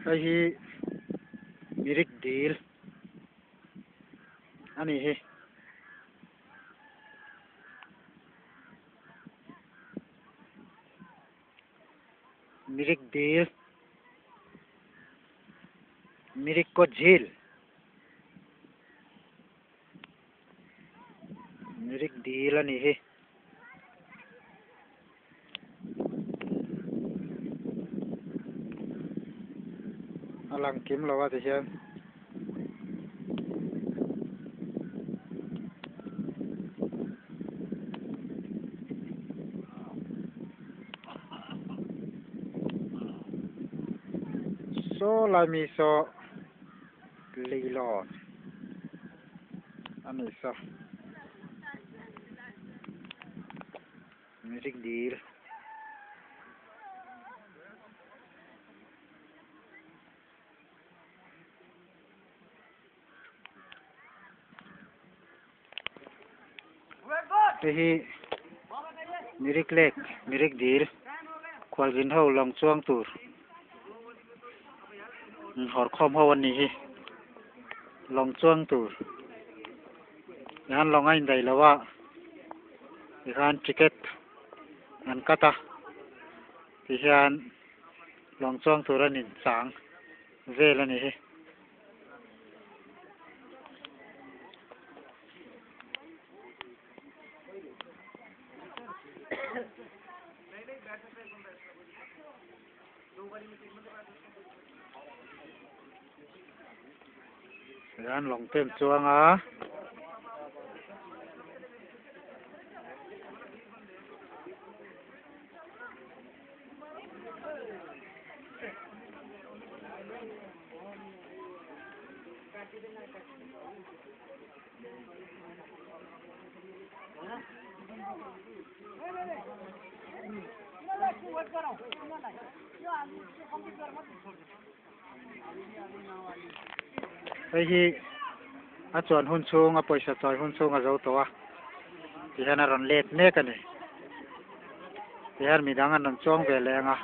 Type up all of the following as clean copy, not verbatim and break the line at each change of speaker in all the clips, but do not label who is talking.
hi mirik deal ani hi mirik deal mirik ko jhil mirik deal ani hi alang kim lawa ti hian so lai mi so leilon ani so mirik deal hi mirik lek mirik deal kwal gin ho long chuang tur hor khom ho an ni hi long chuang tur yan long ai dai lawa han ticket an kata ti hian long chuang tur an in sang vel ani hi yan long tem chuang a hi a chuan hun chung a poisa choi hun chung a zo to a ti hian a ron let mek ani ti hian midang an ron chuang ve leng a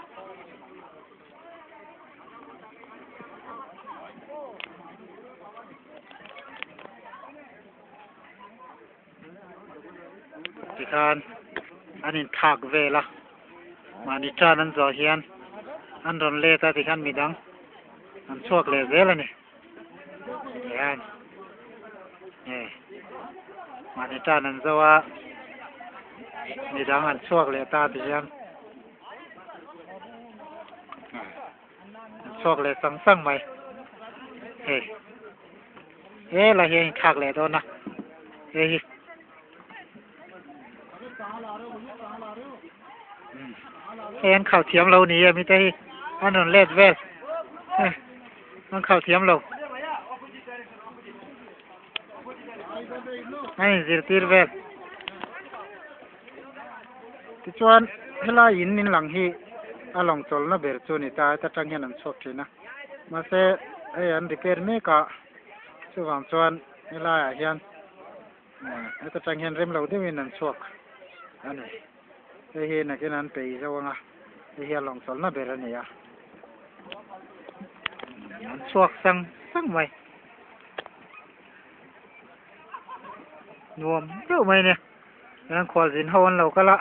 ti khan an in thak vela mani chan an zo hian an ron let a ti khan midang an chuak le vel ani yan mani chan an zo a midang an chuak le ta ti hian an chuak le sang sang mai la hi thak le do na hi en khao thiam lo ni mi te hi an ron let vel an khao thiam lo ai zir tir vel ti chuan hela in lang hi along chol na ber chu ni ta tang hian an chok thina ma se an repair me ka chuwang chuan hela hian ta tang hian rem lo de min an chok ani hi na ken an pei zawanga hi along chol na ber ani a an chok sang sang mai nuam reu mai ne yan khwal jin ho an lo kala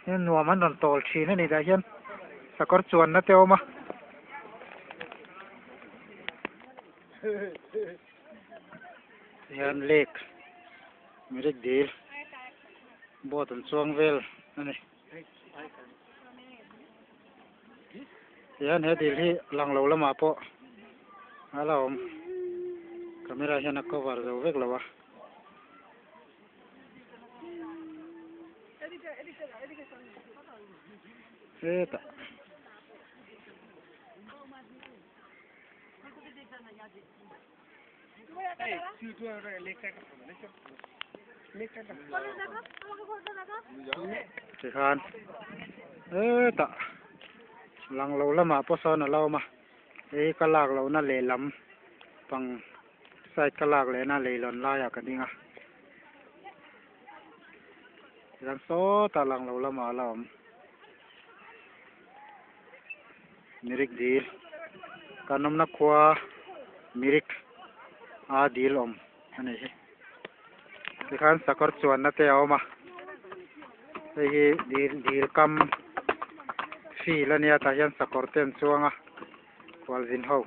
yan nuam an ron tol thin ani da hian sakor chuan na teo ma yan lek mirik deal bot an chuang vel ani yan he deal hi lang lo lama po ala camera hian a cover zo vek lawa eta ti khan eta lang lo lama po so na lo ma kalak lo na le lam pang sai kalak le na le lon la ya ka dinga ran so ta lang lo lama la mirik deal กานมนักขัวมิริกดีลอันนี้ที่ขันสักกรส่วนนั่นเตเอามาไอ้ดีลกำฟีแล้วเนี่ยแต่ยันสักกรเต็มช่วงควอลซินเฮา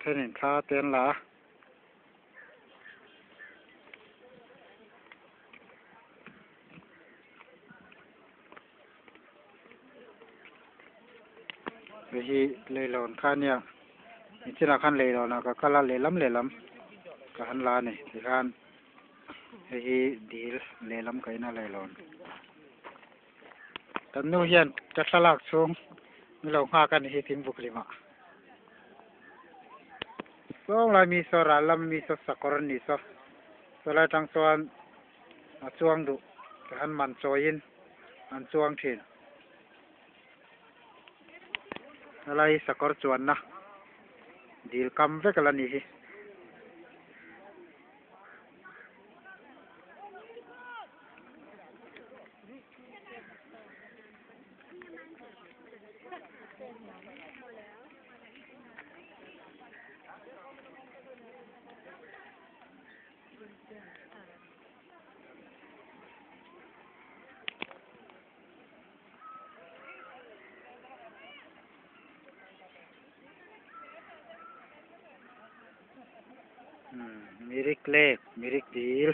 เท่านี้ค่าเต้นละวิธีเลยหลอนค่าเนี่ยนี่ที่เราขั้นเลยหลอนนะก็ละเลยล้ำก็หันลาเนี่ยที่ขั้นวิธีดีเลยล้ำก็น่าเลยหลอนแต่นู้เฮียนจะสลักสูงมีเราหากันที่ทิ้งบุคลิมาก็เรามีสระลำมีสักกรณีสระทางส่วนช่วงดุหันมันโซยินอันช่วงที่อะไรสักกรส่วนนะดีลกำเวกละนี่มิริกเล็กมิริกดีล